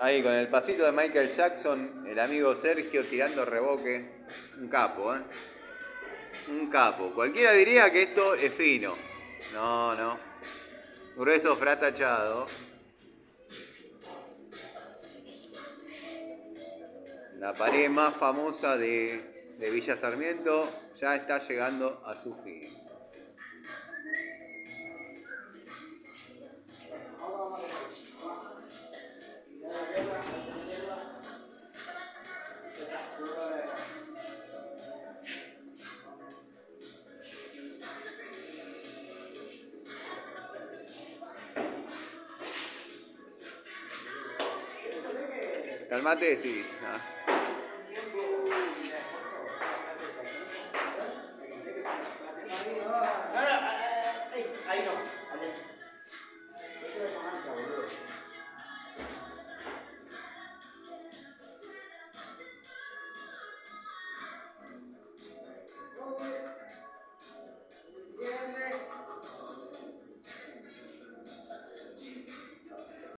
Ahí con el pasito de Michael Jackson, el amigo Sergio tirando reboque. Un capo, ¿eh? Un capo. Cualquiera diría que esto es fino. No, no. Grueso fratachado. La pared más famosa de Villa Sarmiento ya está llegando a su fin. Calmate, sí. Ah.